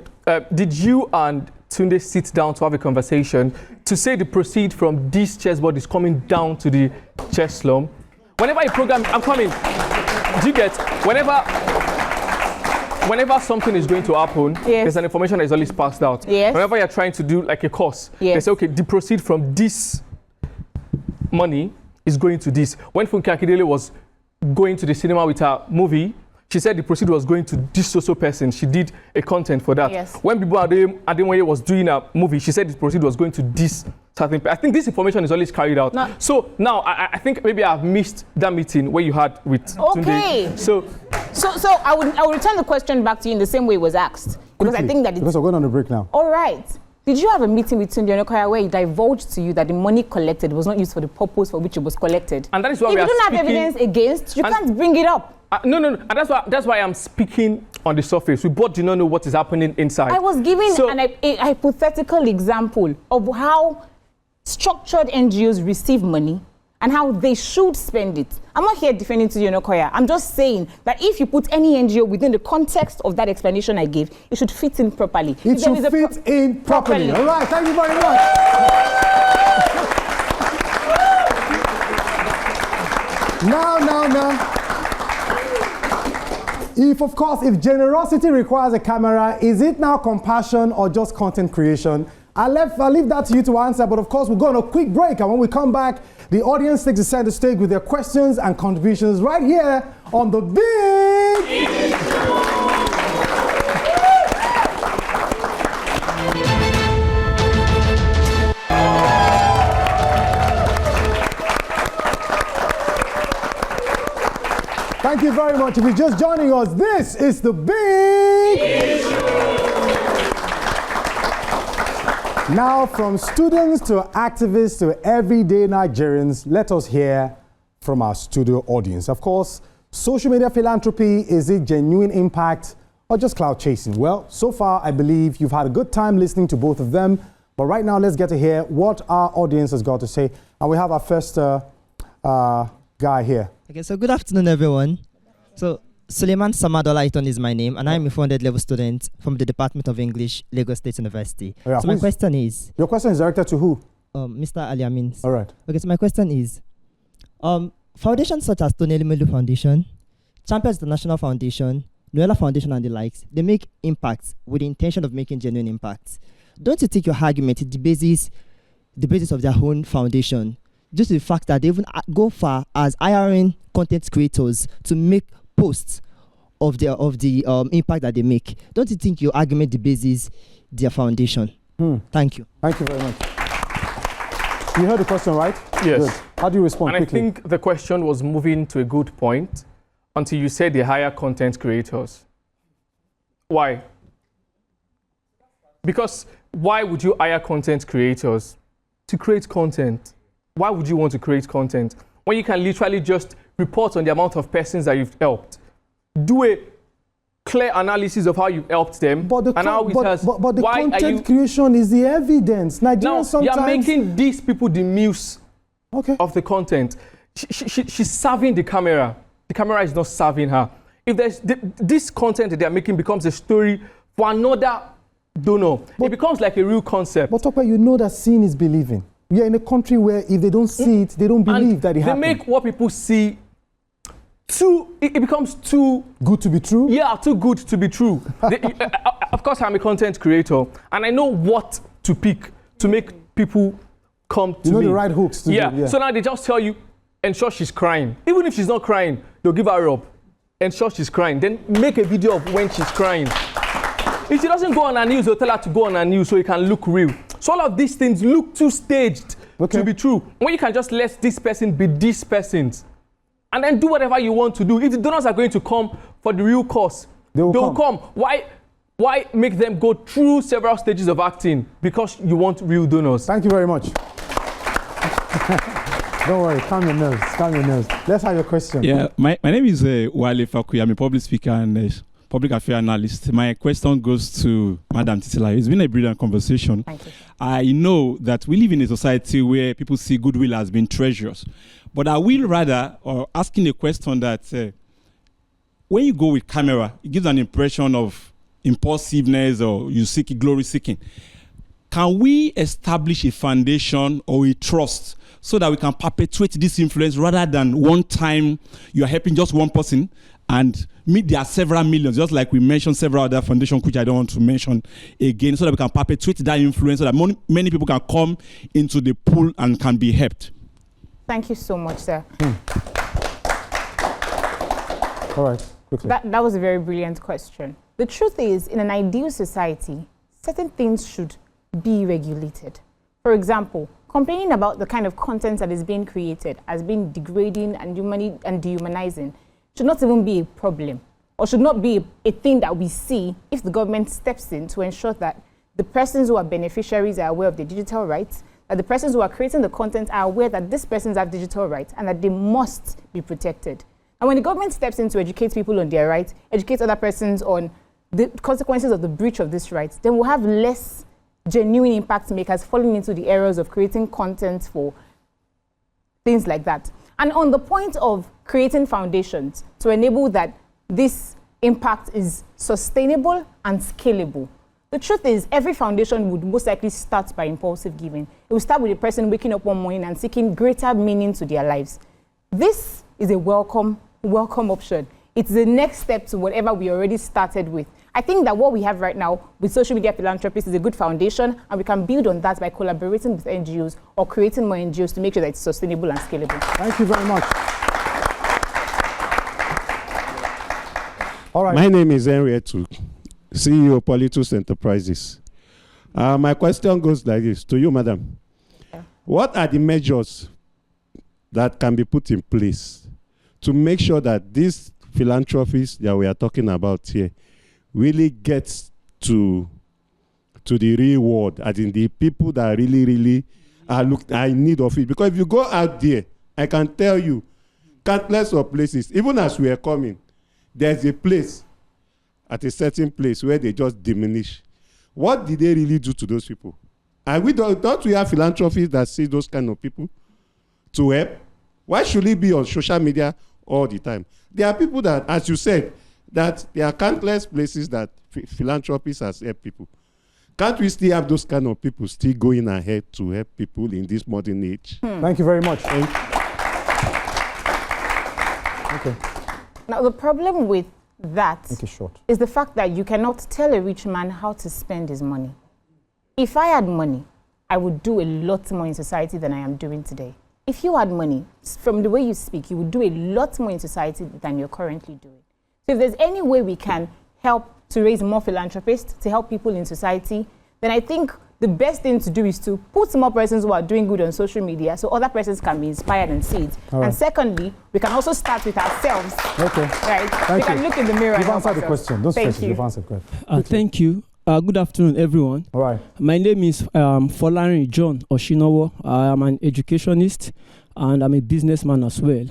did you and Tunde sit down to have a conversation to say the proceed from this chessboard is coming down to the chess slum? Whenever a program, I'm coming, do you get, whenever something is going to happen, there's an information that is always passed out. Yes. Whenever you're trying to do like a course, they say, okay, the proceed from this money is going to this. When Funke Akindele was going to the cinema with her movie, she said the proceed was going to this social person. She did a content for that. Yes. When Bibu Ademoye was doing a movie, she said the proceed was going to this certain person. I think this information is always carried out. No. So now I think maybe I've missed that meeting where you had with Tunde. So I will return the question back to you in the same way it was asked. Because I think that because we're going on a break now. All right. Did you have a meeting with Tunde Onokoya where he divulged to you that the money collected was not used for the purpose for which it was collected? And that is why if you don't have evidence against, you can't bring it up. No. And that's why I'm speaking on the surface. We both do not know what is happening inside. I was giving a hypothetical example of how structured NGOs receive money and how they should spend it. I'm not here defending Tunde Onokoya. I'm just saying that if you put any NGO within the context of that explanation I gave, it should fit in properly. It should fit in properly. All right, thank you very much. Now. If generosity requires a camera, is it now compassion or just content creation? I'll leave that to you to answer, but of course we'll go on a quick break, and when we come back, the audience takes the center stage with their questions and contributions right here on The Big Issue. Thank you very much. If you're just joining us, this is The Big Issue. Now, from students to activists to everyday Nigerians, let us hear from our studio audience. Of course, social media philanthropy, is it genuine impact or just clout chasing? Well, so far, I believe you've had a good time listening to both of them. But right now, let's get to hear what our audience has got to say. And we have our first guy here. Okay, so good afternoon, everyone. So Suleiman Samadola Iton is my name, and I'm a 400-level student from the Department of English, Lagos State University. Yeah, so my question is... Your question is directed to who? Mr. Ali Amin. All right. Okay, so my question is, foundations such as Tony Elumelu Foundation, Champions International Foundation, Noella Foundation and the likes, they make impacts with the intention of making genuine impacts. Don't you think your argument is the basis of their own foundation, just the fact that they even go far as hiring content creators to make posts of the impact that they make? Don't you think your argument debases their foundation? Thank you. Thank you very much. You heard the question, right? Yes. Good. How do you respond quickly? I think the question was moving to a good point until you said they hire content creators. Why? Because why would you hire content creators? To create content. Why would you want to create content when you can literally just report on the amount of persons that you've helped? Do a clear analysis of how you've helped them but the and how it has. But the content creation is the evidence. Nigerians sometimes... You're making these people the muse of the content. She's serving the camera. The camera is not serving her. If there's this content that they're making becomes a story for another donor, it becomes like a real concept. But Tope, you know that seeing is believing. We are in a country where if they don't see it, they don't believe that it happened. They make what people see it becomes too good to be true? Yeah, too good to be true. Of course, I'm a content creator, and I know what to pick to make people come to me. You know the right hooks to do, yeah. So now they just tell you, ensure she's crying. Even if she's not crying, they'll give her up. Ensure she's crying. Then make a video of when she's crying. If she doesn't go on her news, they'll tell her to go on her news so it can look real. So all of these things look too staged to be true. When you can just let this person be this person's, and then do whatever you want to do. If the donors are going to come for the real cause, they'll come. Why make them go through several stages of acting? Because you want real donors. Thank you very much. Don't worry, calm your nerves, calm your nerves. Let's have your question. Yeah, my name is Wale Fakui. I'm a public speaker and public affairs analyst. My question goes to Madam Titila. It's been a brilliant conversation. Thank you. I know that we live in a society where people see goodwill as being treasures. But I will rather, or asking a question that when you go with camera, it gives an impression of impulsiveness or you seek glory seeking. Can we establish a foundation or a trust so that we can perpetuate this influence rather than one time you are helping just one person and there are several millions, just like we mentioned several other foundations, which I don't want to mention again, so that we can perpetuate that influence so that many people can come into the pool and can be helped? Thank you so much, sir. All right, quickly. That was a very brilliant question. The truth is, in an ideal society, certain things should be regulated. For example, complaining about the kind of content that is being created as being degrading and dehumanizing should not even be a problem, or should not be a thing that we see if the government steps in to ensure that the persons who are beneficiaries are aware of their digital rights, that the persons who are creating the content are aware that these persons have digital rights and that they must be protected. And when the government steps in to educate people on their rights, educate other persons on the consequences of the breach of these rights, then we'll have less genuine impact makers falling into the errors of creating content for things like that. And on the point of creating foundations to enable that this impact is sustainable and scalable, the truth is every foundation would most likely start by impulsive giving. It will start with a person waking up one morning and seeking greater meaning to their lives. This is a welcome option. It's the next step to whatever we already started with. I think that what we have right now with social media philanthropists is a good foundation, and we can build on that by collaborating with NGOs or creating more NGOs to make sure that it's sustainable and scalable. Thank you very much. All right. My name is Henriette, CEO of Politus Enterprises. My question goes like this to you, madam. Yeah. What are the measures that can be put in place to make sure that these philanthropies that we are talking about here really gets to the real world, as in the people that really are in need of it? Because if you go out there, I can tell you, countless of places, even as we are coming, there's a place at a certain place where they just diminish. What did they really do to those people? And don't we have philanthropies that see those kind of people to help? Why should it be on social media all the time? There are people that, as you said, that there are countless places that philanthropies has helped people. Can't we still have those kind of people still going ahead to help people in this modern age? Thank you very much. Okay. Now, the problem with that is the fact that you cannot tell a rich man how to spend his money. If I had money, I would do a lot more in society than I am doing today. If you had money, from the way you speak, you would do a lot more in society than you're currently doing. So if there's any way we can help to raise more philanthropists, to help people in society, then I think the best thing to do is to put more persons who are doing good on social media so other persons can be inspired and see it. Right. And secondly, we can also start with ourselves. Okay. Right? Thank we can look in the mirror. You've and answered the question. Don't stress it. You've answered the question. Thank you. Good afternoon, everyone. All right. My name is Folari John Oshinowo. I am an educationist and I'm a businessman as well.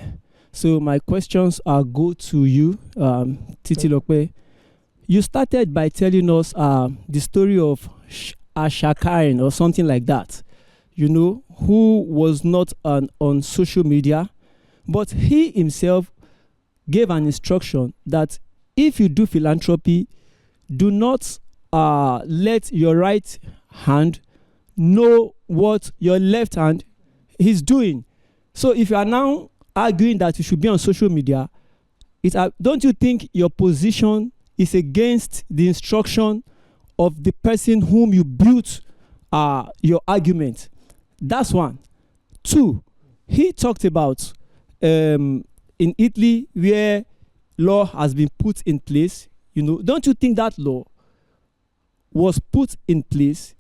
So my questions go to you, Titi Lokwe. You started by telling us the story of Ashakarin or something like that, you know, who was not on social media, but he himself gave an instruction that if you do philanthropy, do not let your right hand know what your left hand is doing. So if you are now arguing that you should be on social media, don't you think your position is against the instruction of the person whom you built your argument? That's one. Two, he talked about in Italy where law has been put in place. Don't you think that law was put in place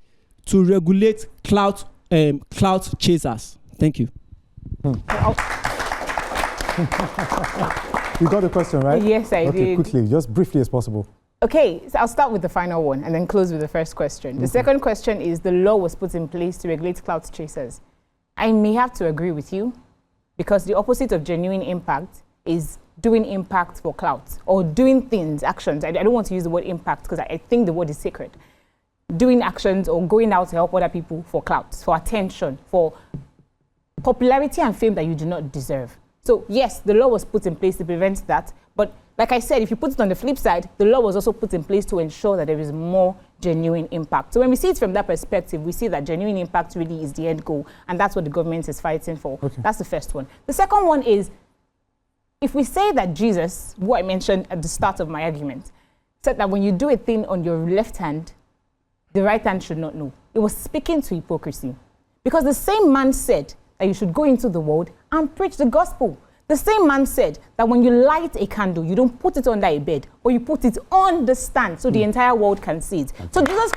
to regulate clout chasers? Thank you. You got the question, right? Yes, I Okay, did. quickly, just briefly as possible. Okay, so I'll start with the final one and then close with the first question. The second question is the law was put in place to regulate clout chasers. I may have to agree with you because the opposite of genuine impact is doing impact for clout or doing things, actions. I don't want to use the word impact because I think the word is sacred. Doing actions or going out to help other people for clout, for attention, for popularity and fame that you do not deserve. So yes, the law was put in place to prevent that, but like I said, if you put it on the flip side, the law was also put in place to ensure that there is more genuine impact. So when we see it from that perspective, we see that genuine impact really is the end goal, and that's what the government is fighting for. Okay. That's the first one. The second one is, if we say that Jesus, who I mentioned at the start of my argument, said that when you do a thing on your left hand, the right hand should not know. It was speaking to hypocrisy. Because the same man said that you should go into the world and preach the gospel. The same man said that when you light a candle, you don't put it under a bed, but you put it on the stand so the entire world can see it. So Jesus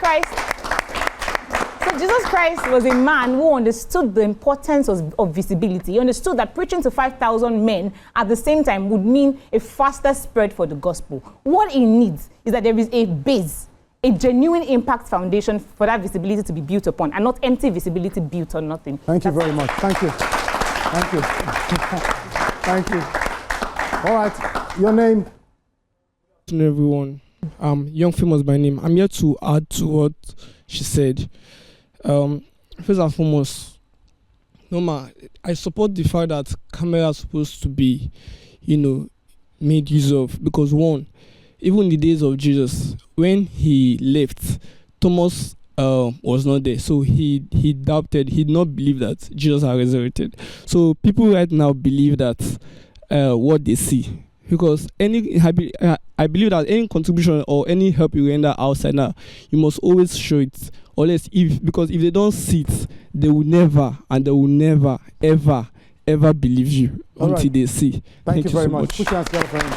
Christ was a man who understood the importance of visibility. He understood that preaching to 5,000 men at the same time would mean a faster spread for the gospel. What he needs is that there is a base, a genuine impact foundation for that visibility to be built upon, and not empty visibility built on nothing. Thank you very much. Thank you. Thank you. Thank you. All right, your name? Good afternoon, everyone. Young Famous by name. I'm here to add to what she said. First and foremost, Norma, I support the fact that camera are supposed to be, made use of, because one, even in the days of Jesus, when he left, Thomas was not there, so he doubted. He did not believe that Jesus had resurrected. So people right now believe that what they see, because I believe that any contribution or any help you render outside now, you must always show it. Because if they don't see it, they will never ever believe you until they see. Thank you very so much. Put your hands together for him.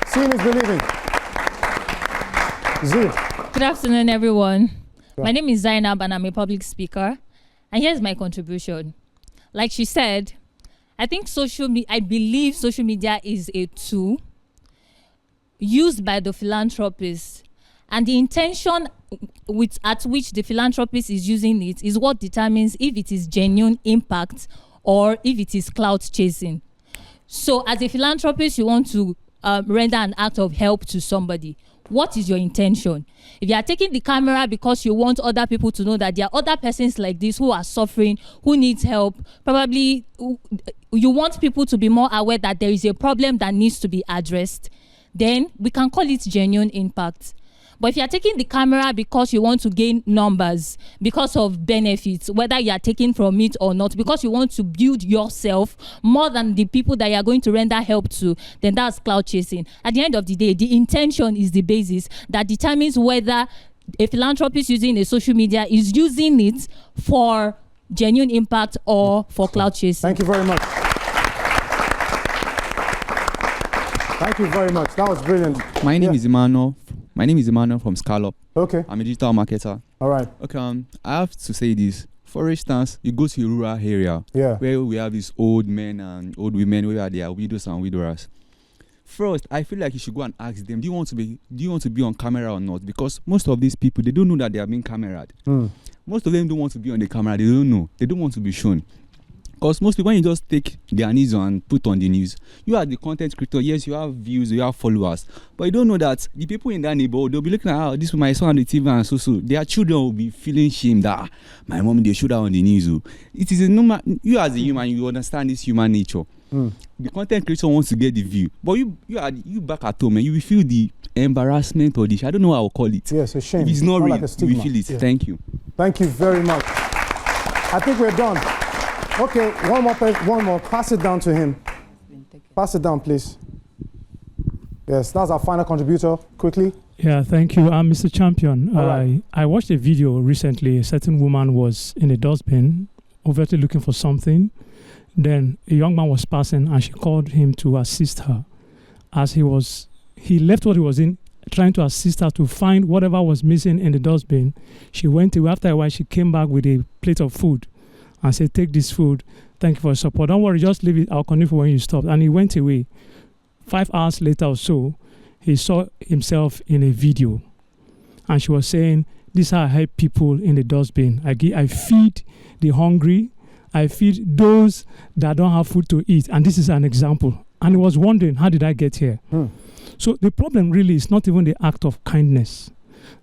Seeing is believing. Zee. Good afternoon, everyone. Yeah. My name is Zainab and I'm a public speaker. And here's my contribution. Like she said, I believe social media is a tool used by the philanthropists. And the intention at which the philanthropist is using it is what determines if it is genuine impact or if it is clout chasing. So as a philanthropist, you want to render an act of help to somebody. What is your intention? If you are taking the camera because you want other people to know that there are other persons like this who are suffering, who needs help, probably you want people to be more aware that there is a problem that needs to be addressed, then we can call it genuine impact. But if you are taking the camera because you want to gain numbers, because of benefits, whether you are taking from it or not, because you want to build yourself more than the people that you are going to render help to, then that's clout chasing. At the end of the day, the intention is the basis that determines whether a philanthropist using a social media is using it for genuine impact or for clout chasing. Thank you very much. Thank you very much. That was brilliant. My name is Emmanuel. My name is Emmanuel from Scallop. Okay. I'm a digital marketer. All right. Okay, I have to say this. For instance, you go to a rural area where we have these old men and old women where they are widows and widowers. First, I feel like you should go and ask them, do you want to be on camera or not? Because most of these people, they don't know that they are being cameraed. Most of them don't want to be on the camera. They don't know. They don't want to be shown. Because most people, when you just take their news and put on the news, you are the content creator. Yes, you have views, you have followers, but you don't know that the people in that neighborhood, they'll be looking at, this with my son on the TV and so. Their children will be feeling shame that my mom, they showed her on the news. It is a normal, you as a human, you understand this human nature. The content creator wants to get the view, but you back at home and you will feel the embarrassment or the, I don't know how I'll call it. Yes, a shame. If it's not real, like a stigma. you will feel it. Yeah. Thank you. Thank you very much. I think we're done. Okay, one more. Pass it down to him. Pass it down, please. Yes, that's our final contributor. Quickly. Yeah, thank you. I'm Mr. Champion. Right. I watched a video recently. A certain woman was in a dustbin, overtly looking for something. Then a young man was passing, and she called him to assist her. As he left what he was in, trying to assist her to find whatever was missing in the dustbin. She went away. After a while, she came back with a plate of food and said, "Take this food. Thank you for your support. Don't worry, just leave it. I'll continue for when you stop." And he went away. 5 hours later or so, he saw himself in a video. And she was saying, "This is how I help people in the dustbin. I feed the hungry. I feed those that don't have food to eat. And this is an example." And he was wondering, how did I get here? So the problem really is not even the act of kindness.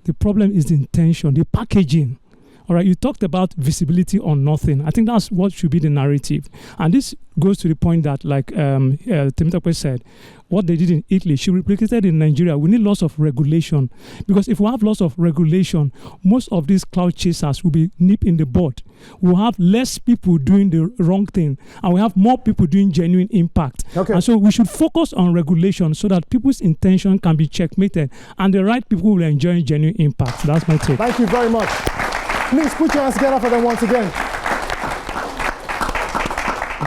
The problem is the intention, the packaging. All right, you talked about visibility or nothing. I think that's what should be the narrative. And this goes to the point that, like Temitope said, what they did in Italy should be replicated in Nigeria. We need lots of regulation. Because if we have lots of regulation, most of these cloud chasers will be nipped in the bud. We'll have less people doing the wrong thing, and we have more people doing genuine impact. Okay. And so we should focus on regulation so that people's intention can be checkmated, and the right people will enjoy genuine impact. That's my take. Thank you very much. Please put your hands together for them once again.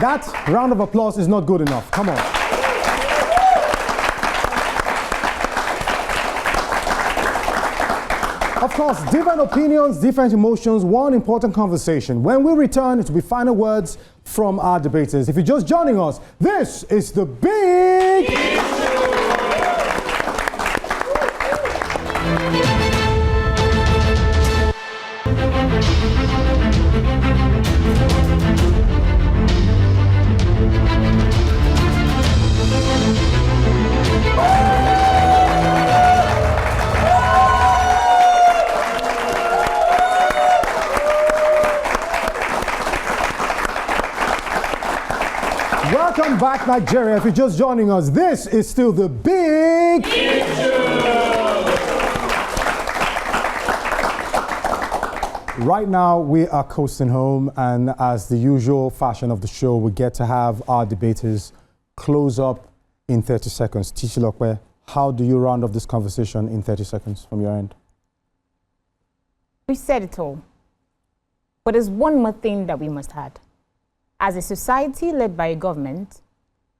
That round of applause is not good enough. Come on. Of course, different opinions, different emotions, one important conversation. When we return, it will be final words from our debaters. If you're just joining us, this is the Big Issue. Welcome back, Nigeria. If you're just joining us, this is still the Big Issue. Right now, we are coasting home, and as the usual fashion of the show, we get to have our debaters close up in 30 seconds. Tishilokwe, how do you round up this conversation in 30 seconds from your end? We said it all. But there's one more thing that we must add. As a society led by a government,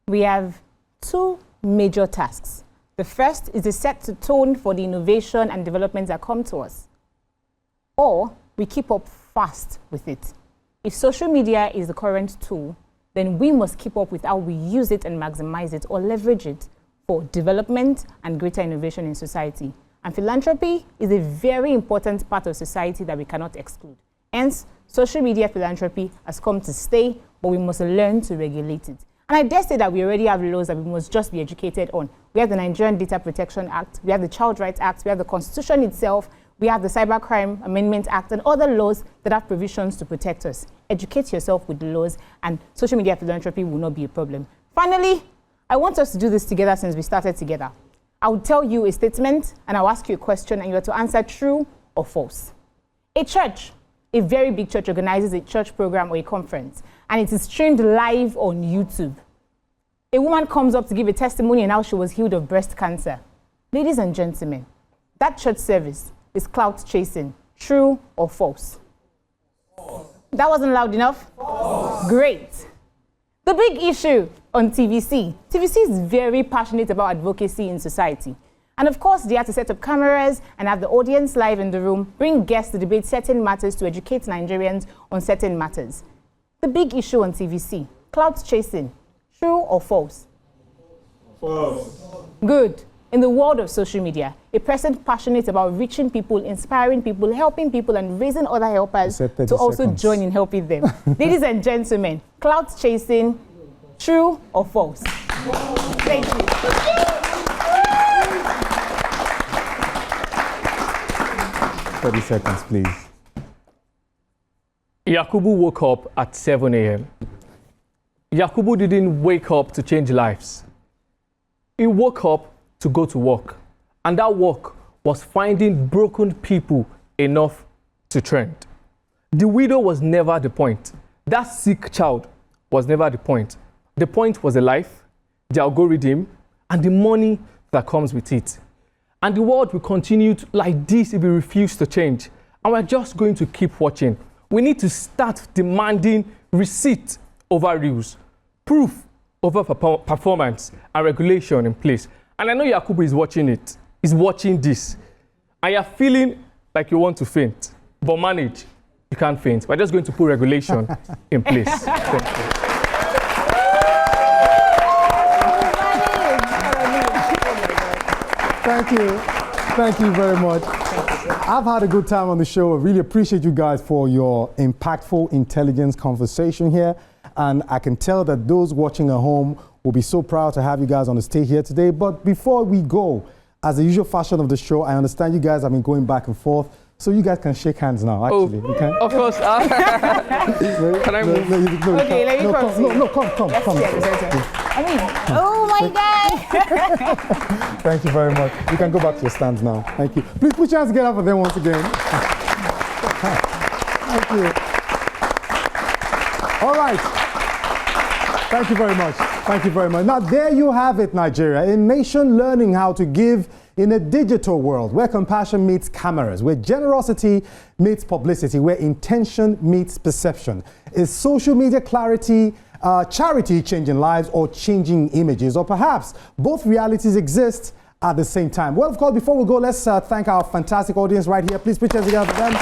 we have two major tasks. The first is to set the tone for the innovation and developments that come to us. Or we keep up fast with it. If social media is the current tool, then we must keep up with how we use it and maximize it or leverage it for development and greater innovation in society. And philanthropy is a very important part of society that we cannot exclude. Hence, social media philanthropy has come to stay, but we must learn to regulate it. And I dare say that we already have laws that we must just be educated on. We have the Nigerian Data Protection Act, we have the Child Rights Act, we have the Constitution itself, we have the Cybercrime Amendment Act, and other laws that have provisions to protect us. Educate yourself with the laws, and social media philanthropy will not be a problem. Finally, I want us to do this together since we started together. I will tell you a statement, and I'll ask you a question, and you have to answer true or false. A church, a very big church, organizes a church program or a conference, and it is streamed live on YouTube. A woman comes up to give a testimony on how she was healed of breast cancer. Ladies and gentlemen, that church service is clout chasing. True or false? False. That wasn't loud enough? False. Great. The Big Issue on TVC. TVC is very passionate about advocacy in society. And of course, they have to set up cameras and have the audience live in the room, bring guests to debate certain matters to educate Nigerians on certain matters. The Big Issue on TVC, clout chasing, true or false? False. Good. in the world of social media, a person passionate about reaching people, inspiring people, helping people, and raising other helpers to also join in helping them. Ladies and gentlemen, clout chasing, true or false? Thank you. 30 seconds, please. Yakubu woke up at 7 a.m. Yakubu didn't wake up to change lives. He woke up to go to work. And that work was finding broken people enough to trend. The widow was never the point. That sick child was never the point. The point was the life, the algorithm, and the money that comes with it. And the world will continue like this if we refuse to change. And we're just going to keep watching. We need to start demanding receipt over rules, proof over performance, and regulation in place. And I know Yakubu is watching it. He's watching this. And you're feeling like you want to faint. But manage. You can't faint. We're just going to put regulation in place. Thank you. Thank you. Thank you very much. I've had a good time on the show. I really appreciate you guys for your impactful intelligence conversation here. And I can tell that those watching at home will be so proud to have you guys on the stage here today. But before we go, as the usual fashion of the show, I understand you guys have been going back and forth. So you guys can shake hands now, actually. Oh, you can? Of course. Can I move? Okay, let me come. I mean, oh my God. Thank you very much. You can go back to your stands now. Thank you. Please put your hands together for them once again. Thank you. All right. Thank you very much. Thank you very much. Now, there you have it, Nigeria, a nation learning how to give in a digital world where compassion meets cameras, where generosity meets publicity, where intention meets perception. Is social media clarity, charity changing lives or changing images? Or perhaps both realities exist at the same time? Well, of course, before we go, let's thank our fantastic audience right here. Please put your hands together for them.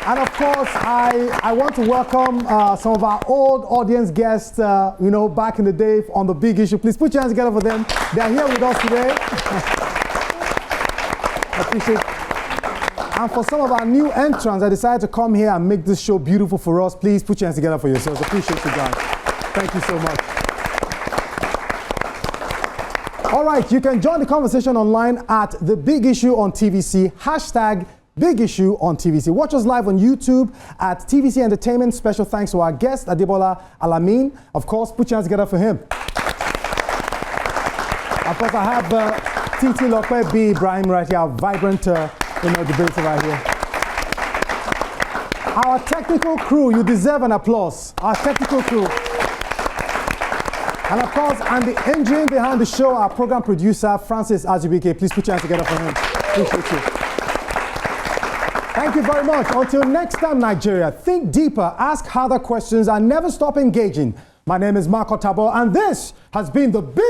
And of course, I want to welcome some of our old audience guests, back in the day on the big issue. Please put your hands together for them. They are here with us today. Appreciate it. And for some of our new entrants that decided to come here and make this show beautiful for us, please put your hands together for yourselves. Appreciate you guys. Thank you so much. All right, you can join the conversation online at The Big Issue on TVC, hashtag Big Issue on TVC. Watch us live on YouTube at TVC Entertainment. Special thanks to our guest, Adebola Alamin. Of course, put your hands together for him. Of course, I have Titi Lope B. Ibrahim right here, our vibrant debater right here. Our technical crew, you deserve an applause. Our technical crew. And of course, and the engine behind the show, our program producer, Francis Azubike. Please put your hands together for him. Appreciate you. Thank you very much. Until next time, Nigeria, think deeper, ask harder questions, and never stop engaging. My name is Marco Tabo, and this has been The Big